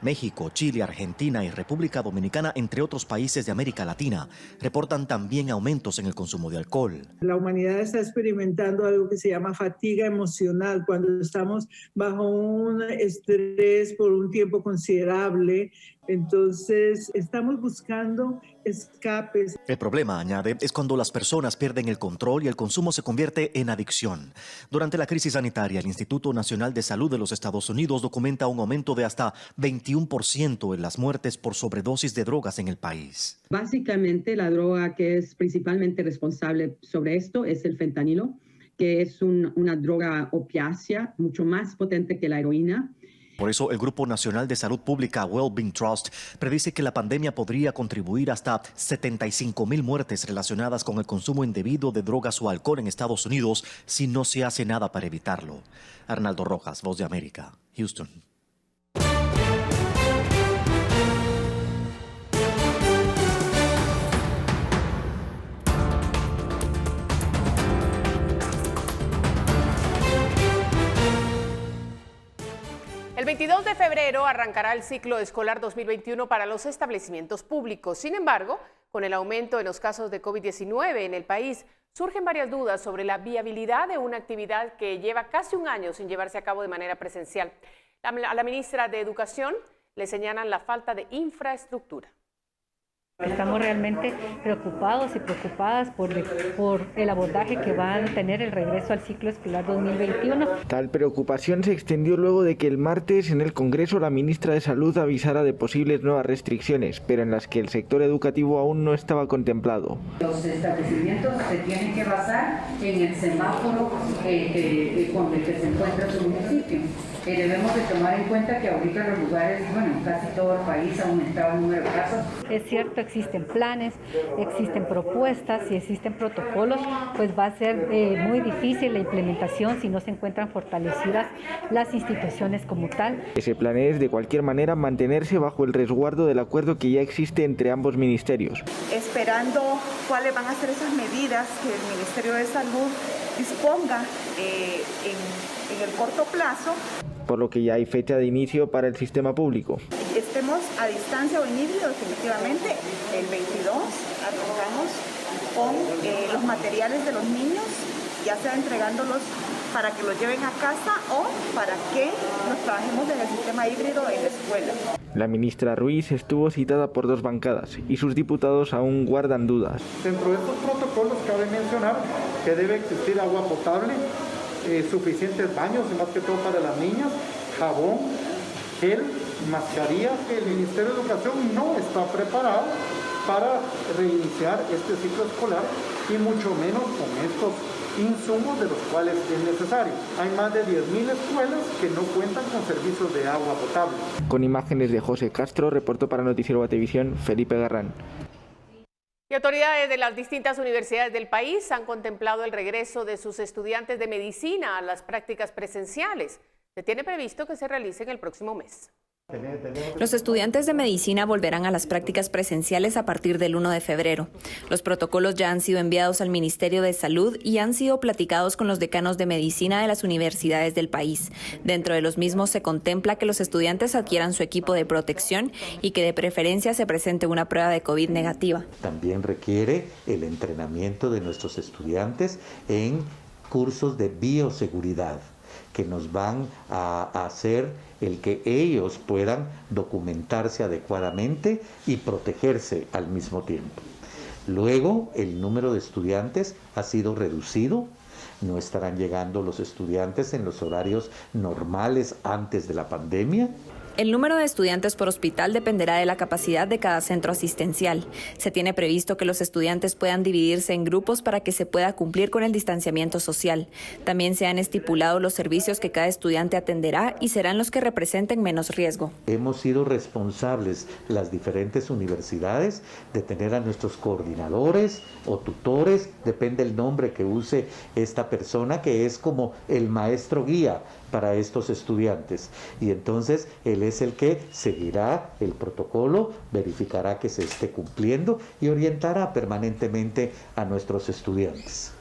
[SPEAKER 5] México, Chile, Argentina y República Dominicana, entre otros países de América Latina, reportan también aumentos en el consumo de alcohol.
[SPEAKER 7] La humanidad está experimentando algo que se llama fatiga emocional, cuando estamos bajo un estrés por un tiempo considerable. Entonces, estamos buscando escapes.
[SPEAKER 5] El problema, añade, es cuando las personas pierden el control y el consumo se convierte en adicción. Durante la crisis sanitaria, el Instituto Nacional de Salud de los Estados Unidos documenta un aumento de hasta 21 21% en las muertes por sobredosis de drogas en el país.
[SPEAKER 8] Básicamente, la droga que es principalmente responsable sobre esto es el fentanilo, que es una droga opiácea mucho más potente que la heroína.
[SPEAKER 5] Por eso, el Grupo Nacional de Salud Pública Wellbeing Trust predice que la pandemia podría contribuir hasta 75,000 muertes relacionadas con el consumo indebido de drogas o alcohol en Estados Unidos si no se hace nada para evitarlo. Arnaldo Rojas, Voz de América, Houston.
[SPEAKER 1] El 22 de febrero arrancará el ciclo escolar 2021 para los establecimientos públicos. Sin embargo, con el aumento en los casos de COVID-19 en el país, surgen varias dudas sobre la viabilidad de una actividad que lleva casi un año sin llevarse a cabo de manera presencial. A la ministra de Educación le señalan la falta de infraestructura.
[SPEAKER 10] Estamos realmente preocupados y preocupadas por el abordaje que va a tener el regreso al ciclo escolar 2021.
[SPEAKER 11] Tal preocupación se extendió luego de que el martes en el Congreso la ministra de Salud avisara de posibles nuevas restricciones, pero en las que el sector educativo aún no estaba contemplado.
[SPEAKER 12] Los establecimientos se tienen que basar en el semáforo con el que se encuentra su municipio. Debemos de tomar en cuenta que ahorita los lugares, casi todo el país ha aumentado el número de casos.
[SPEAKER 10] Es cierto, existen planes, existen propuestas y existen protocolos, pues va a ser muy difícil la implementación si no se encuentran fortalecidas las instituciones como tal.
[SPEAKER 11] Ese plan es, de cualquier manera, mantenerse bajo el resguardo del acuerdo que ya existe entre ambos ministerios.
[SPEAKER 13] Esperando cuáles van a ser esas medidas que el Ministerio de Salud disponga en el corto plazo.
[SPEAKER 11] Por lo que ya hay fecha de inicio para el sistema público.
[SPEAKER 13] Estemos a distancia o en híbrido, definitivamente, el 22 arrancamos con los materiales de los niños, ya sea entregándolos para que los lleven a casa o para que nos trabajemos en el sistema híbrido en la escuela.
[SPEAKER 11] La ministra Ruiz estuvo citada por dos bancadas y sus diputados aún guardan dudas.
[SPEAKER 14] Dentro de estos protocolos cabe mencionar que debe existir agua potable, suficientes baños, y más que todo para las niñas, jabón, gel, mascarilla, que el Ministerio de Educación no está preparado para reiniciar este ciclo escolar y mucho menos con estos insumos de los cuales es necesario. Hay más de 10,000 escuelas que no cuentan con servicios de agua potable.
[SPEAKER 11] Con imágenes de José Castro, reportó para Noticiero Guatevisión, Felipe Garrán.
[SPEAKER 1] Y autoridades de las distintas universidades del país han contemplado el regreso de sus estudiantes de medicina a las prácticas presenciales. Se tiene previsto que se realicen el próximo mes.
[SPEAKER 23] Los estudiantes de medicina volverán a las prácticas presenciales a partir del 1 de febrero. Los protocolos ya han sido enviados al Ministerio de Salud y han sido platicados con los decanos de medicina de las universidades del país. Dentro de los mismos se contempla que los estudiantes adquieran su equipo de protección y que de preferencia se presente una prueba de COVID negativa.
[SPEAKER 27] También requiere el entrenamiento de nuestros estudiantes en cursos de bioseguridad, que nos van a hacer el que ellos puedan documentarse adecuadamente y protegerse al mismo tiempo. Luego, el número de estudiantes ha sido reducido. No estarán llegando los estudiantes en los horarios normales antes de la pandemia.
[SPEAKER 23] El número de estudiantes por hospital dependerá de la capacidad de cada centro asistencial. Se tiene previsto que los estudiantes puedan dividirse en grupos para que se pueda cumplir con el distanciamiento social. También se han estipulado los servicios que cada estudiante atenderá y serán los que representen menos riesgo.
[SPEAKER 27] Hemos sido responsables, las diferentes universidades, de tener a nuestros coordinadores o tutores, depende el nombre que use esta persona, que es como el maestro guía para estos estudiantes, y entonces él es el que seguirá el protocolo, verificará que se esté cumpliendo y orientará permanentemente a nuestros estudiantes.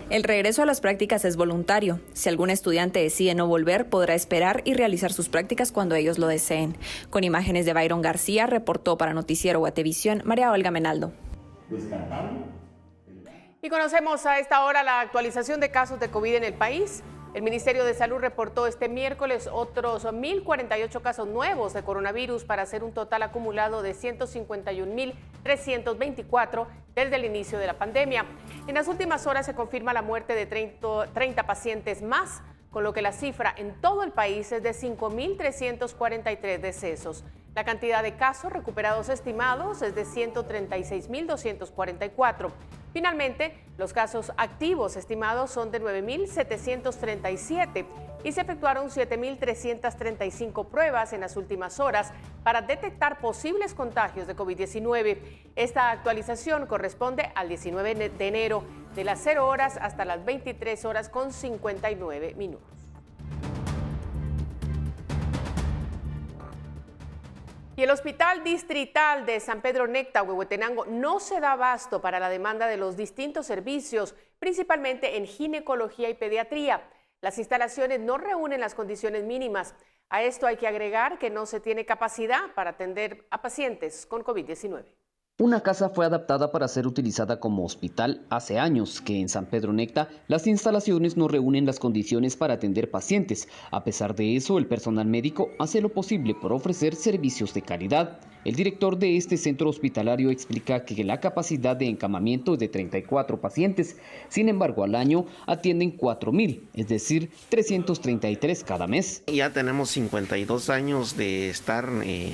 [SPEAKER 23] El regreso a las prácticas es voluntario. Si algún estudiante decide no volver, podrá esperar y realizar sus prácticas cuando ellos lo deseen. Con imágenes de Byron García, reportó para Noticiero Guatevisión, María Olga Menaldo.
[SPEAKER 1] Y conocemos a esta hora la actualización de casos de COVID en el país. El Ministerio de Salud reportó este miércoles otros 1.048 casos nuevos de coronavirus para hacer un total acumulado de 151.324 desde el inicio de la pandemia. En las últimas horas se confirma la muerte de 30 pacientes más, con lo que la cifra en todo el país es de 5.343 decesos. La cantidad de casos recuperados estimados es de 136.244. Finalmente, los casos activos estimados son de 9.737 y se efectuaron 7.335 pruebas en las últimas horas para detectar posibles contagios de COVID-19. Esta actualización corresponde al 19 de enero, de las 0 horas hasta las 23 horas con 59 minutos. Y el Hospital Distrital de San Pedro Necta, Huehuetenango, no se da abasto para la demanda de los distintos servicios, principalmente en ginecología y pediatría. Las instalaciones no reúnen las condiciones mínimas. A esto hay que agregar que no se tiene capacidad para atender a pacientes con COVID-19.
[SPEAKER 2] Una casa fue adaptada para ser utilizada como hospital hace años que en San Pedro Necta las instalaciones no reúnen las condiciones para atender pacientes. A pesar de eso, el personal médico hace lo posible por ofrecer servicios de calidad. El director de este centro hospitalario explica que la capacidad de encamamiento es de 34 pacientes. Sin embargo, al año atienden 4.000, es decir, 333 cada mes.
[SPEAKER 9] Ya tenemos 52 años de estar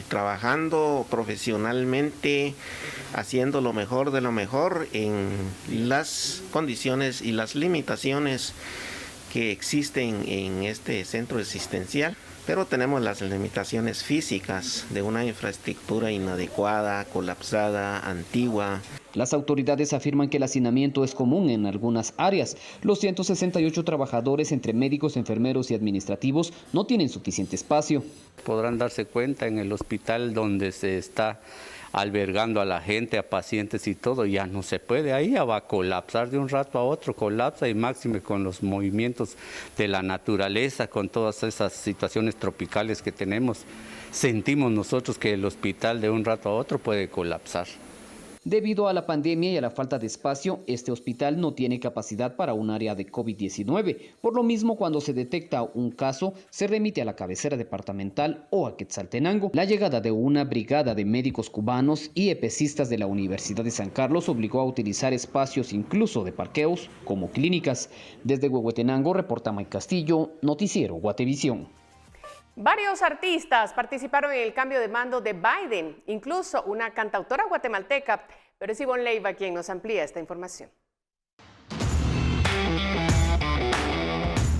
[SPEAKER 9] trabajando profesionalmente, haciendo lo mejor de lo mejor en las condiciones y las limitaciones que existen en este centro asistencial. Pero tenemos las limitaciones físicas de una infraestructura inadecuada, colapsada, antigua.
[SPEAKER 2] Las autoridades afirman que el hacinamiento es común en algunas áreas. Los 168 trabajadores, entre médicos, enfermeros y administrativos, no tienen suficiente espacio.
[SPEAKER 15] Podrán darse cuenta en el hospital donde se está albergando a la gente, a pacientes y todo, ya no se puede, ahí ya va a colapsar de un rato a otro, colapsa y máxime con los movimientos de la naturaleza, con todas esas situaciones tropicales que tenemos, sentimos nosotros que el hospital de un rato a otro puede colapsar.
[SPEAKER 2] Debido a la pandemia y a la falta de espacio, este hospital no tiene capacidad para un área de COVID-19. Por lo mismo, cuando se detecta un caso, se remite a la cabecera departamental o a Quetzaltenango. La llegada de una brigada de médicos cubanos y epecistas de la Universidad de San Carlos obligó a utilizar espacios incluso de parqueos como clínicas. Desde Huehuetenango, reporta Mike Castillo, Noticiero Guatevisión.
[SPEAKER 1] Varios artistas participaron en el cambio de mando de Biden, incluso una cantautora guatemalteca, pero es Ivonne Leiva quien nos amplía esta información.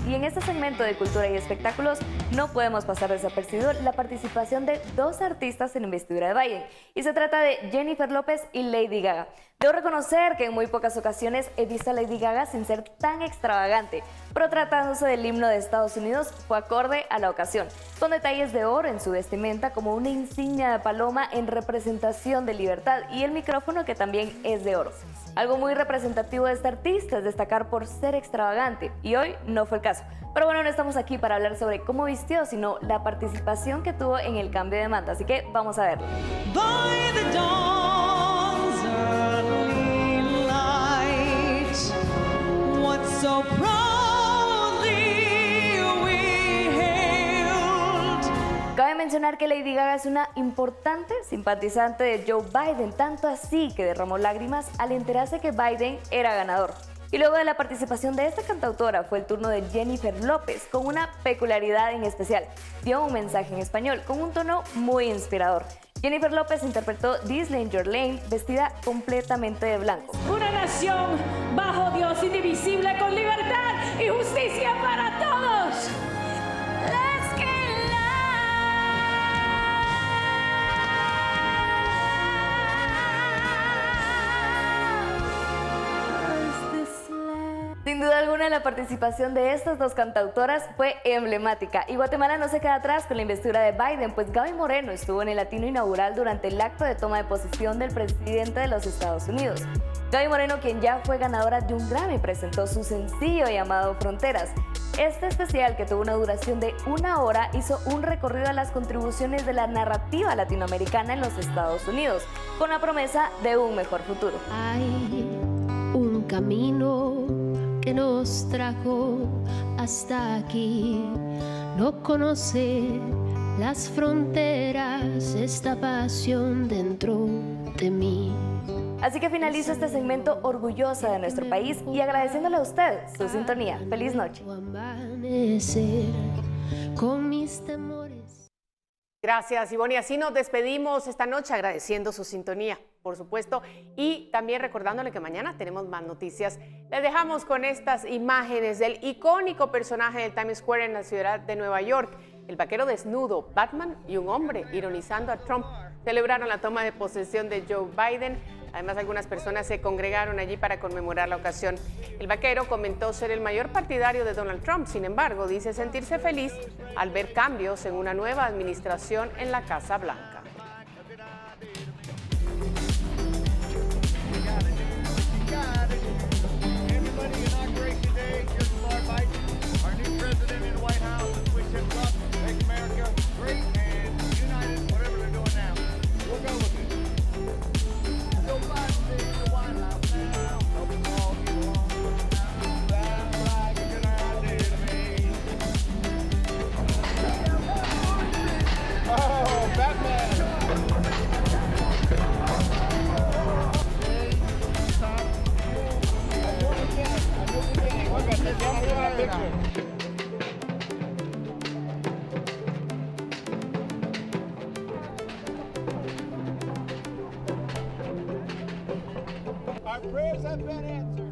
[SPEAKER 23] Y en este segmento de Cultura y Espectáculos no podemos pasar desapercibido la participación de dos artistas en la investidura de Biden. Y se trata de Jennifer López y Lady Gaga. Debo reconocer que en muy pocas ocasiones he visto a Lady Gaga sin ser tan extravagante, pero tratándose del himno de Estados Unidos fue acorde a la ocasión, con detalles de oro en su vestimenta como una insignia de paloma en representación de libertad y el micrófono que también es de oro. Algo muy representativo de este artista es destacar por ser extravagante, y hoy no fue el caso. Pero bueno, no estamos aquí para hablar sobre cómo vistió, sino la participación que tuvo en el cambio de mando, así que vamos a verlo. Cabe mencionar que Lady Gaga es una importante simpatizante de Joe Biden, tanto así que derramó lágrimas al enterarse que Biden era ganador. Y luego de la participación de esta cantautora fue el turno de Jennifer López, con una peculiaridad en especial. Dio un mensaje en español con un tono muy inspirador. Jennifer López interpretó This Lane Your Lane vestida completamente de blanco.
[SPEAKER 16] Una nación bajo Dios, indivisible, con libertad y justicia para todos.
[SPEAKER 23] Sin duda alguna, la participación de estas dos cantautoras fue emblemática y Guatemala no se queda atrás con la investidura de Biden, pues Gaby Moreno estuvo en el latino inaugural durante el acto de toma de posesión del presidente de los Estados Unidos. Gaby Moreno, quien ya fue ganadora de un Grammy, presentó su sencillo llamado Fronteras. Este especial, que tuvo una duración de 1 hora, hizo un recorrido a las contribuciones de la narrativa latinoamericana en los Estados Unidos, con la promesa de un mejor futuro.
[SPEAKER 17] Hay un camino que nos trajo hasta aquí, no conoce las fronteras, esta pasión dentro de mí.
[SPEAKER 23] Así que finalizo este segmento orgullosa de nuestro país y agradeciéndole a usted su sintonía. ¡Feliz noche!
[SPEAKER 17] Con mis temores.
[SPEAKER 1] Gracias, Ivonne. Y así nos despedimos esta noche agradeciendo su sintonía, por supuesto, y también recordándole que mañana tenemos más noticias. Les dejamos con estas imágenes del icónico personaje del Times Square en la ciudad de Nueva York. El vaquero desnudo, Batman y un hombre ironizando a Trump celebraron la toma de posesión de Joe Biden. Además, algunas personas se congregaron allí para conmemorar la ocasión. El vaquero comentó ser el mayor partidario de Donald Trump. Sin embargo, dice sentirse feliz al ver cambios en una nueva administración en la Casa Blanca.
[SPEAKER 3] Our prayers have been answered.